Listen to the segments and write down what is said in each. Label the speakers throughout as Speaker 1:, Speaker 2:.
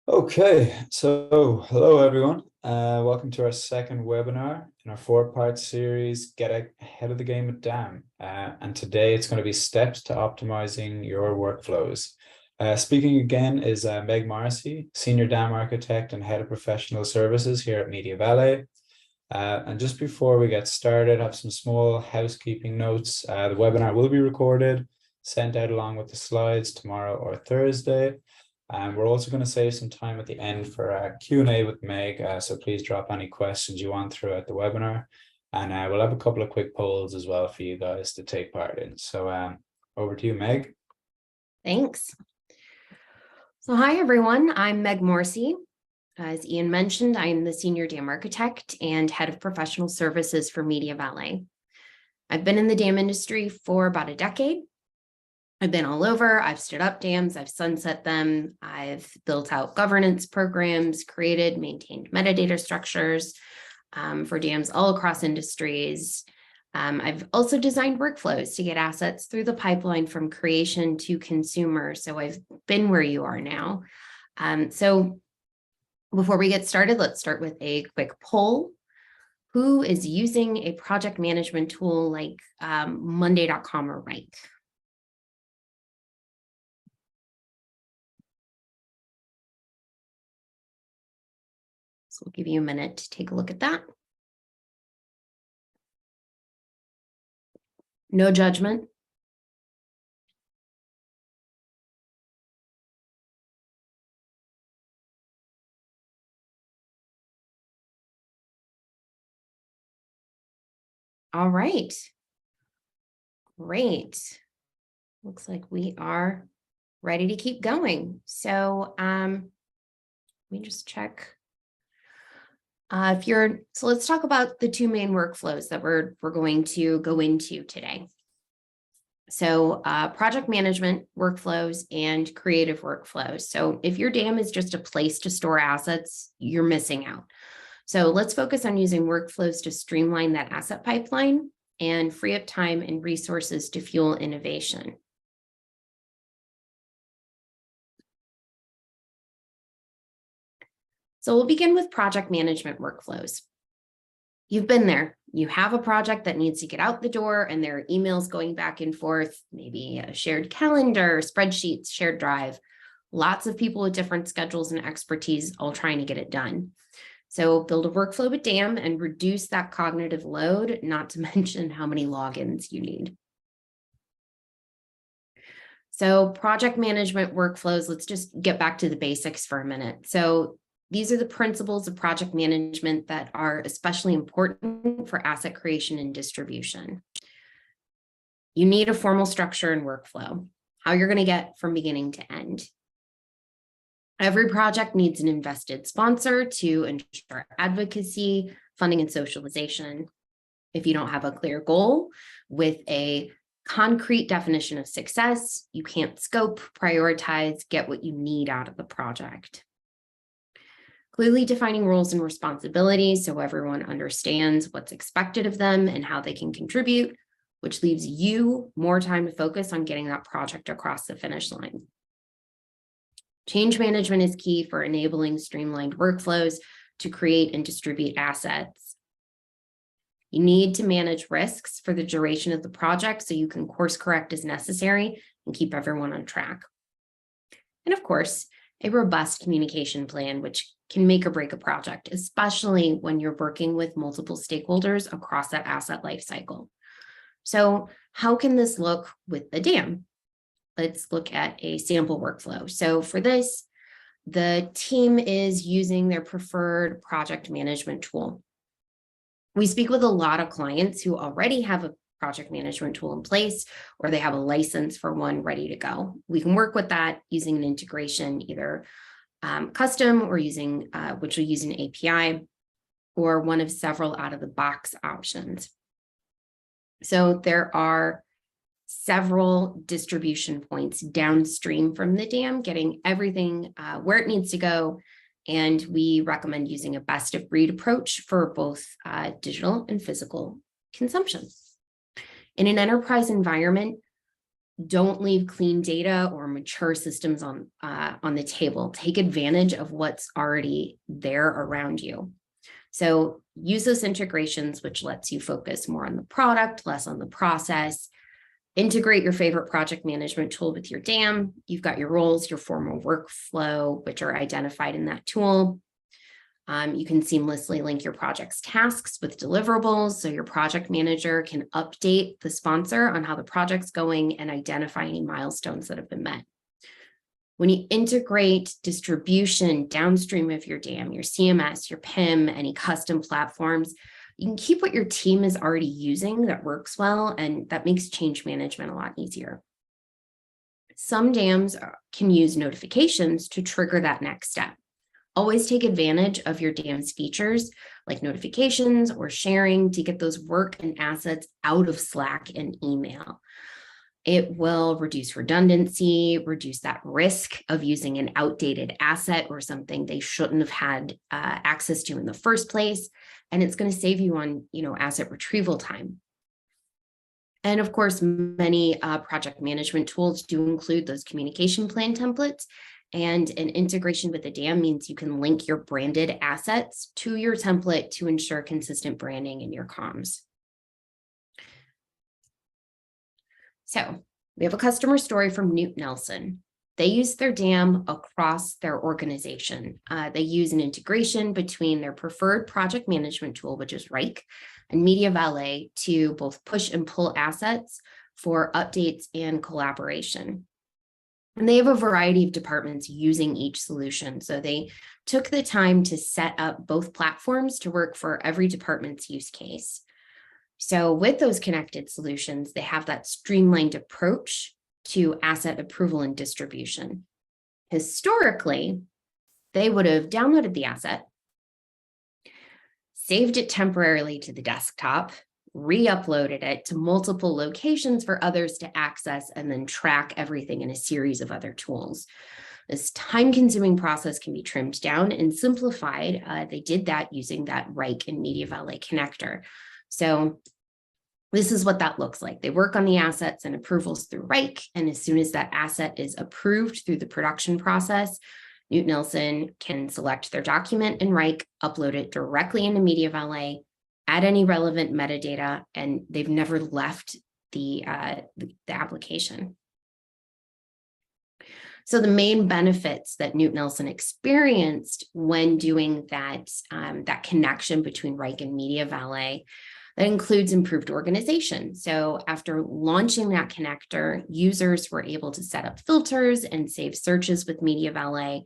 Speaker 1: Okay, so hello everyone. Welcome to our second webinar in our four-part series, Get Ahead of the Game with DAM. And today it's going to be steps to optimizing your workflows. Speaking again is Meg Morrissey, Senior DAM Architect and Head of Professional Services here at MediaValet. And just before we get started, I have some small housekeeping notes. The webinar will be recorded, sent out along with the slides tomorrow or Thursday. And we're also going to save some time at the end for a Q&A with Meg, so please drop any questions you want throughout the webinar. And we'll have a couple of quick polls as well for you guys to take part in. So over to you, Meg.
Speaker 2: Thanks. So hi, everyone. I'm Meg Morrissey. As Ian mentioned, I am the Senior DAM Architect and Head of Professional Services for MediaValet. I've been in the DAM industry for about a decade. I've been all over. I've stood up dams, I've sunset them, I've built out governance programs, created, maintained metadata structures for dams all across industries. I've also designed workflows to get assets through the pipeline from creation to consumer. So I've been where you are now. So before we get started, let's start with a quick poll. Who is using a project management tool like Monday.com or Rank? So we'll give you a minute to take a look at that. No judgment. All right. Great. Looks like we are ready to keep going. So let me just check. So let's talk about the two main workflows that we're going to go into today. So project management workflows and creative workflows. So if your DAM is just a place to store assets, you're missing out. So let's focus on using workflows to streamline that asset pipeline and free up time and resources to fuel innovation. So we'll begin with project management workflows. You've been there. You have a project that needs to get out the door and there are emails going back and forth, maybe a shared calendar, spreadsheets, shared drive, lots of people with different schedules and expertise all trying to get it done. So build a workflow with DAM and reduce that cognitive load, not to mention how many logins you need. So project management workflows, let's just get back to the basics for a minute. So these are the principles of project management that are especially important for asset creation and distribution. You need a formal structure and workflow, how you're going to get from beginning to end. Every project needs an invested sponsor to ensure advocacy, funding, and socialization. If you don't have a clear goal with a concrete definition of success, you can't scope, prioritize, get what you need out of the project. Clearly defining roles and responsibilities so everyone understands what's expected of them and how they can contribute, which leaves you more time to focus on getting that project across the finish line. Change management is key for enabling streamlined workflows to create and distribute assets. You need to manage risks for the duration of the project so you can course correct as necessary and keep everyone on track. And of course, a robust communication plan, which can make or break a project, especially when you're working with multiple stakeholders across that asset lifecycle. So how can this look with the DAM? Let's look at a sample workflow. So for this, the team is using their preferred project management tool. We speak with a lot of clients who already have a project management tool in place, or they have a license for one ready to go. We can work with that using an integration, either custom or using, which will use an API, or one of several out-of-the-box options. So there are several distribution points downstream from the DAM, getting everything where it needs to go. And we recommend using a best of breed approach for both digital and physical consumption. In an enterprise environment, Don't leave clean data or mature systems on the table. Take advantage of what's already there around you. So use those integrations, which lets you focus more on the product, less on the process. Integrate your favorite project management tool with your DAM. You've got your roles, your formal workflow, which are identified in that tool. You can seamlessly link your project's tasks with deliverables, so your project manager can update the sponsor on how the project's going and identify any milestones that have been met. When you integrate distribution downstream of your DAM, your CMS, your PIM, any custom platforms, you can keep what your team is already using that works well, and that makes change management a lot easier. Some DAMs can use notifications to trigger that next step. Always take advantage of your DAM's features like notifications or sharing to get those work and assets out of Slack and email. It will reduce redundancy, reduce that risk of using an outdated asset or something they shouldn't have had access to in the first place. And it's going to save you on, asset retrieval time. And of course, many project management tools do include those communication plan templates. And an integration with the DAM means you can link your branded assets to your template to ensure consistent branding in your comms. So we have a customer story from Newt Nelson. They use their DAM across their organization. They use an integration between their preferred project management tool, which is Rike, and MediaValet to both push and pull assets for updates and collaboration. And they have a variety of departments using each solution. So they took the time to set up both platforms to work for every department's use case. So with those connected solutions, they have that streamlined approach to asset approval and distribution. Historically, they would have downloaded the asset, saved it temporarily to the desktop, re-uploaded it to multiple locations for others to access, and then track everything in a series of other tools. This time-consuming process can be trimmed down and simplified. They did that using that Rike and MediaValet connector. So this is what that looks like. They work on the assets and approvals through Rike, and as soon as that asset is approved through the production process, Newt Nelson can select their document in Rike, upload it directly into MediaValet, add any relevant metadata, and they've never left the application. So the main benefits that Newt Nelson experienced when doing that, that connection between Rike and MediaValet, that includes improved organization. So after launching that connector, users were able to set up filters and save searches with MediaValet,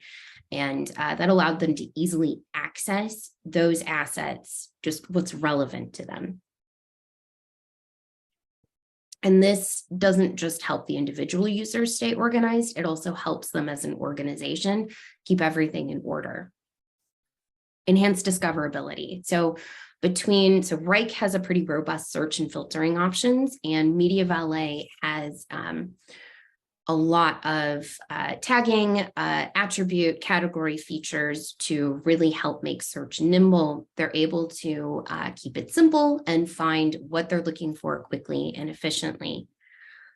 Speaker 2: and that allowed them to easily access those assets, just what's relevant to them. And this doesn't just help the individual users stay organized, it also helps them as an organization keep everything in order. Enhanced discoverability. So Rike has a pretty robust search and filtering options, and MediaValet has a lot of tagging, attribute, category features to really help make search nimble. They're able to keep it simple and find what they're looking for quickly and efficiently.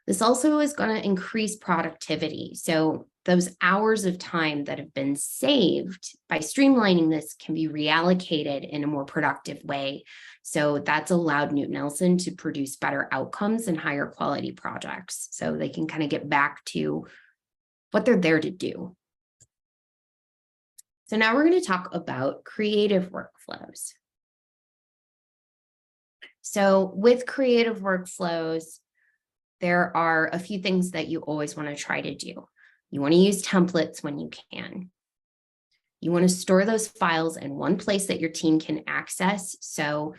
Speaker 2: This also is going to increase productivity. So those hours of time that have been saved by streamlining this can be reallocated in a more productive way. So that's allowed Newt Nelson to produce better outcomes and higher quality projects. So they can kind of get back to what they're there to do. So now we're going to talk about creative workflows. So with creative workflows, there are a few things that you always want to try to do. You want to use templates when you can. You want to store those files in one place that your team can access. So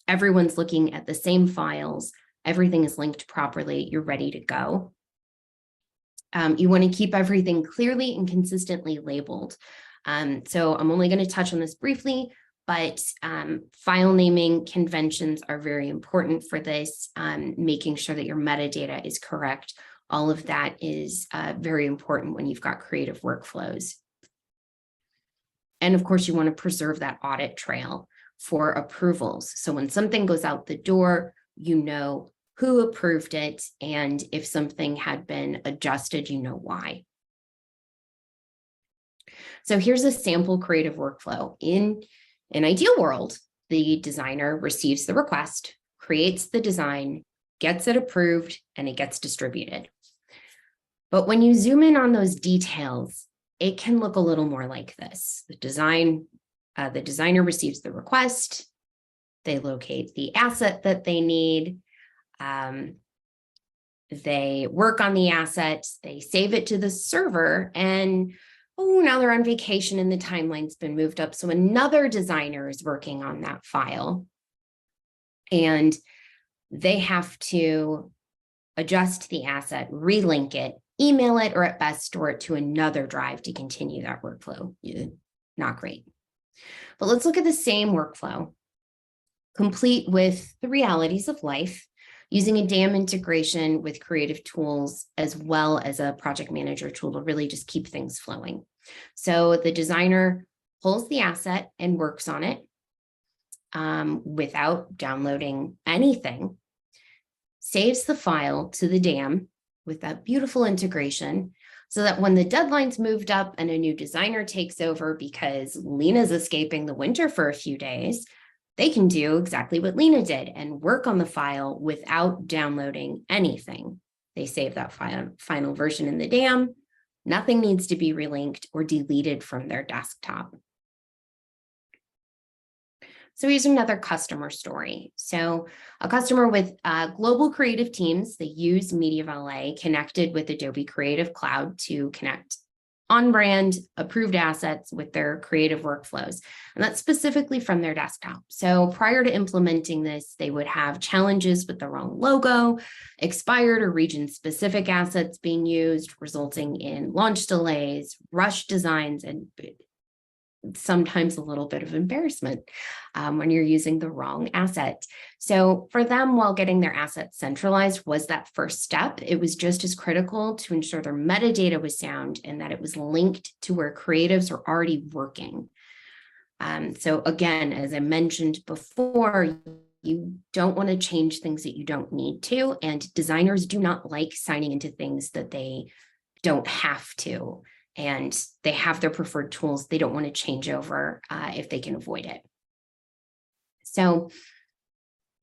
Speaker 2: everyone's looking at the same files. Everything is linked properly. You're ready to go. You want to keep everything clearly and consistently labeled. So I'm only going to touch on this briefly, but file naming conventions are very important for this, making sure that your metadata is correct. All of that is very important when you've got creative workflows. And of course, you want to preserve that audit trail for approvals. So when something goes out the door, you know who approved it, and if something had been adjusted, you know why. So here's a sample creative workflow. In an ideal world, the designer receives the request, creates the design, gets it approved, and it gets distributed. But when you zoom in on those details, it can look a little more like this. The designer receives the request, they locate the asset that they need, they work on the asset, they save it to the server, and now they're on vacation and the timeline's been moved up. So another designer is working on that file, and they have to adjust the asset, relink it, email it, or at best store it to another drive to continue that workflow. Not great. But let's look at the same workflow, complete with the realities of life, using a DAM integration with creative tools, as well as a project manager tool to really just keep things flowing. So the designer pulls the asset and works on it without downloading anything, saves the file to the DAM with that beautiful integration, so that when the deadline's moved up and a new designer takes over because Lena's escaping the winter for a few days, they can do exactly what Lena did and work on the file without downloading anything. They save that final version in the DAM. Nothing needs to be relinked or deleted from their desktop. So here's another customer story. So a customer with global creative teams, they use MediaValet connected with Adobe Creative Cloud to connect on-brand approved assets with their creative workflows, and that's specifically from their desktop. So prior to implementing this, they would have challenges with the wrong logo, expired or region-specific assets being used, resulting in launch delays, rushed designs, and sometimes a little bit of embarrassment when you're using the wrong asset. So for them, while getting their assets centralized was that first step, it was just as critical to ensure their metadata was sound and that it was linked to where creatives are already working. So again, as I mentioned before, you don't want to change things that you don't need to, and designers do not like signing into things that they don't have to. And they have their preferred tools. They don't want to change over if they can avoid it. So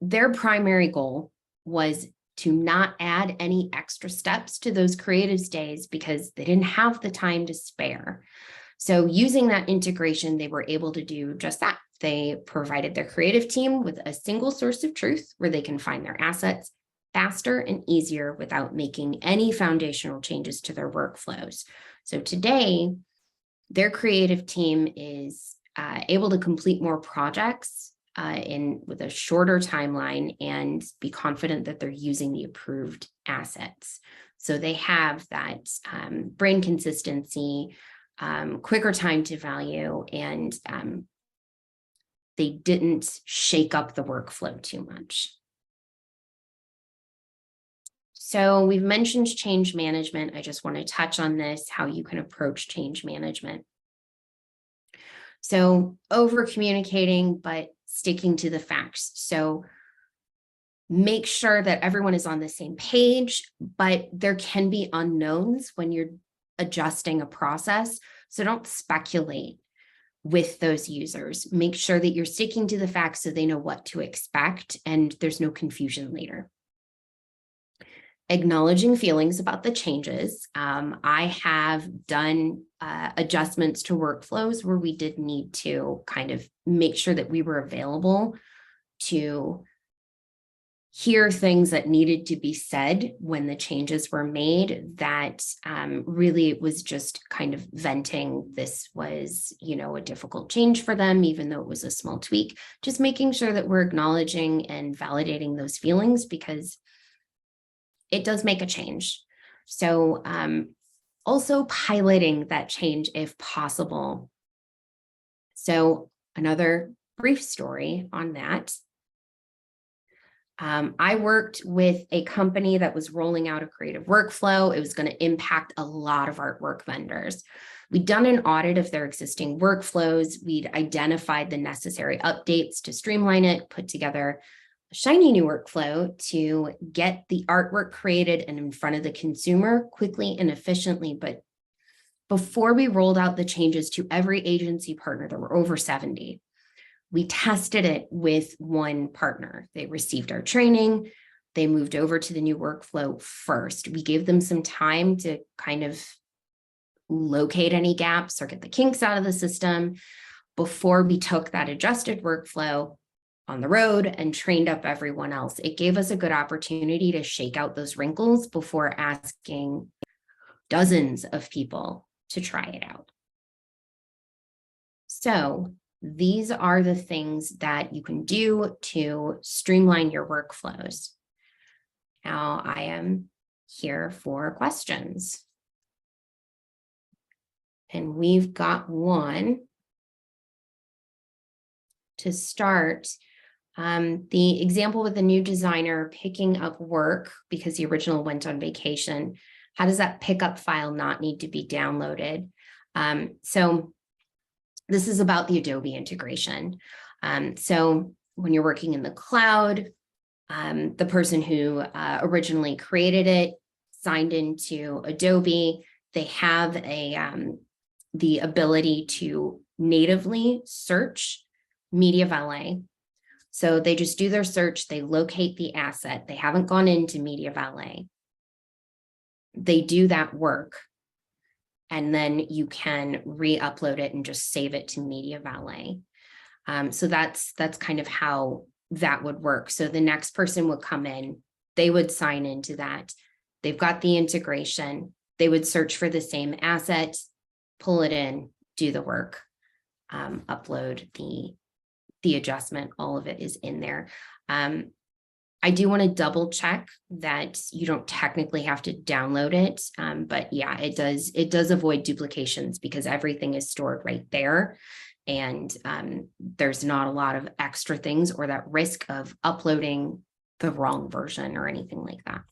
Speaker 2: their primary goal was to not add any extra steps to those creatives days because they didn't have the time to spare. So using that integration, they were able to do just that. They provided their creative team with a single source of truth where they can find their assets faster and easier without making any foundational changes to their workflows. So today, their creative team is able to complete more projects with a shorter timeline and be confident that they're using the approved assets. So they have that brain consistency, quicker time to value, and they didn't shake up the workflow too much. So we've mentioned change management. I just want to touch on this, how you can approach change management. So over communicating, but sticking to the facts. So make sure that everyone is on the same page, but there can be unknowns when you're adjusting a process. So don't speculate with those users. Make sure that you're sticking to the facts so they know what to expect and there's no confusion later. Acknowledging feelings about the changes. I have done adjustments to workflows where we did need to kind of make sure that we were available to hear things that needed to be said when the changes were made. That really was just kind of venting. This was, a difficult change for them, even though it was a small tweak, just making sure that we're acknowledging and validating those feelings because it does make a change. So also piloting that change if possible. So another brief story on that. I worked with a company that was rolling out a creative workflow. It was going to impact a lot of artwork vendors. We'd done an audit of their existing workflows. We'd identified the necessary updates to streamline it, put together shiny new workflow to get the artwork created and in front of the consumer quickly and efficiently. But before we rolled out the changes to every agency partner, there were over 70. We tested it with one partner. They received our training. They moved over to the new workflow first. We gave them some time to kind of locate any gaps or get the kinks out of the system before we took that adjusted workflow on the road and trained up everyone else. It gave us a good opportunity to shake out those wrinkles before asking dozens of people to try it out. So these are the things that you can do to streamline your workflows. Now I am here for questions. And we've got one to start. The example with the new designer picking up work because the original went on vacation. How does that pickup file not need to be downloaded? So this is about the Adobe integration. So when you're working in the cloud, the person who originally created it signed into Adobe. They have the ability to natively search MediaValet. So they just do their search, they locate the asset. They haven't gone into MediaValet. They do that work, and then you can re-upload it and just save it to MediaValet. So that's kind of how that would work. So the next person would come in, they would sign into that. They've got the integration. They would search for the same asset, pull it in, do the work, upload the adjustment. All of it is in there. I do want to double check that you don't technically have to download it. But yeah, it does avoid duplications because everything is stored right there. And there's not a lot of extra things or that risk of uploading the wrong version or anything like that.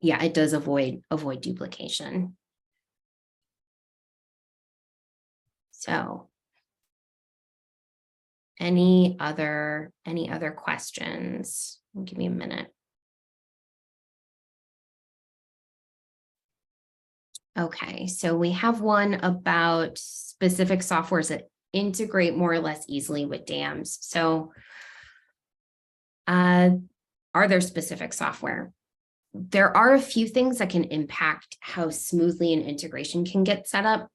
Speaker 2: Yeah, it does avoid duplication. So any other questions? Give me a minute. Okay, so we have one about specific softwares that integrate more or less easily with dams. So are there specific software? There are a few things that can impact how smoothly an integration can get set up.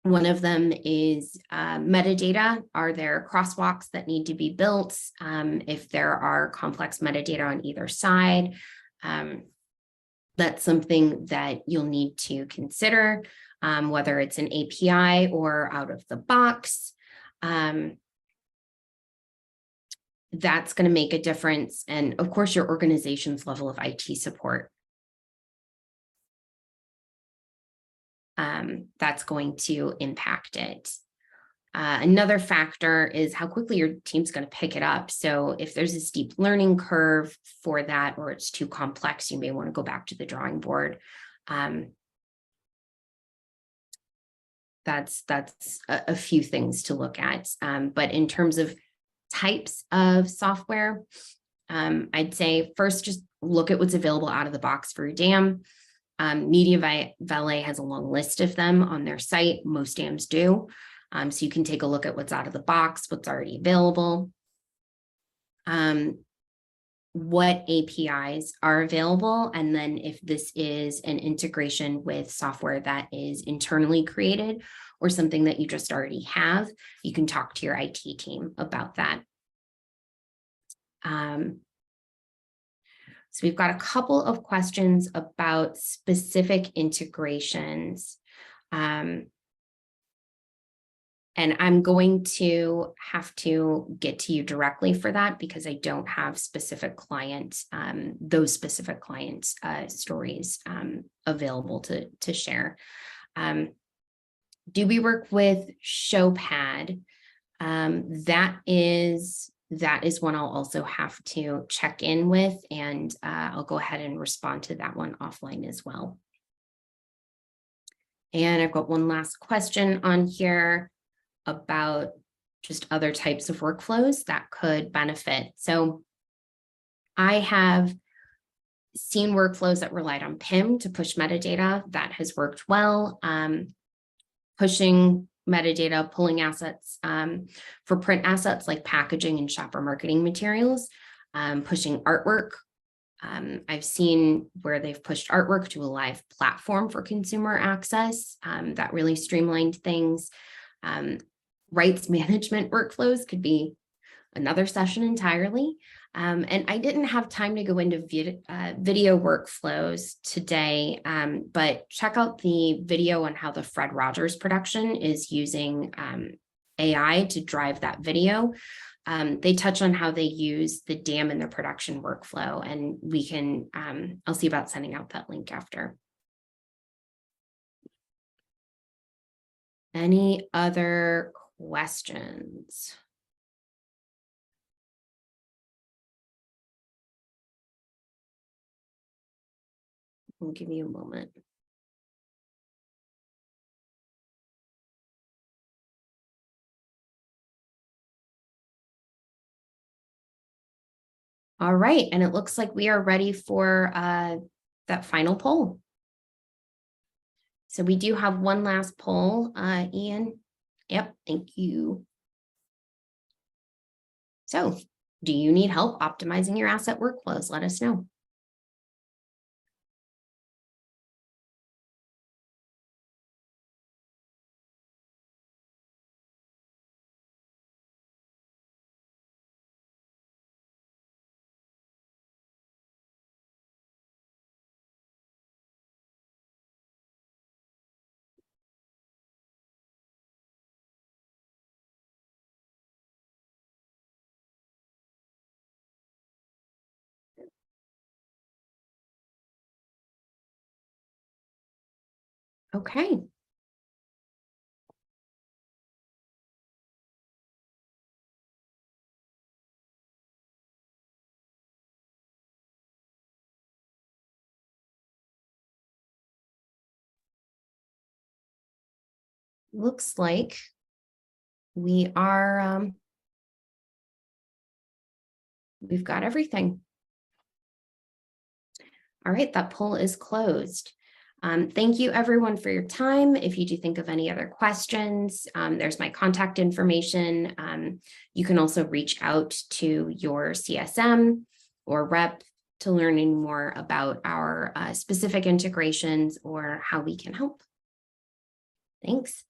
Speaker 2: One of them is metadata. Are there crosswalks that need to be built? If there are complex metadata on either side, that's something that you'll need to consider, whether it's an API or out of the box. That's going to make a difference. And of course, your organization's level of IT support. That's going to impact it. Another factor is how quickly your team's going to pick it up. So if there's a steep learning curve for that, or it's too complex, you may want to go back to the drawing board. That's a few things to look at. But in terms of types of software, I'd say first, just look at what's available out of the box for your dam. MediaValet has a long list of them on their site. Most dams do. So you can take a look at what's out of the box, what's already available, what APIs are available. And then if this is an integration with software that is internally created or something that you just already have, you can talk to your IT team about that. So we've got a couple of questions about specific integrations. And I'm going to have to get to you directly for that because I don't have specific clients, those specific clients' stories available to share. Do we work with ShowPad? That is one I'll also have to check in with, and I'll go ahead and respond to that one offline as well. And I've got one last question on here about just other types of workflows that could benefit. So I have seen workflows that relied on PIM to push metadata. That has worked well. Pushing metadata, pulling assets for print assets like packaging and shopper marketing materials, pushing artwork. I've seen where they've pushed artwork to a live platform for consumer access. That really streamlined things. Rights management workflows could be another session entirely. And I didn't have time to go into video workflows today, but check out the video on how the Fred Rogers production is using AI to drive that video. They touch on how they use the DAM in their production workflow, and we can, I'll see about sending out that link after. Any other questions? I'll give you a moment. All right, and it looks like we are ready for that final poll. So we do have one last poll, Ian. Yep, thank you. So, do you need help optimizing your asset workflows? Let us know. Okay. Looks like we are, we've got everything. All right, that poll is closed. Thank you everyone for your time. If you do think of any other questions, there's my contact information. You can also reach out to your CSM or rep to learn any more about our specific integrations or how we can help. Thanks.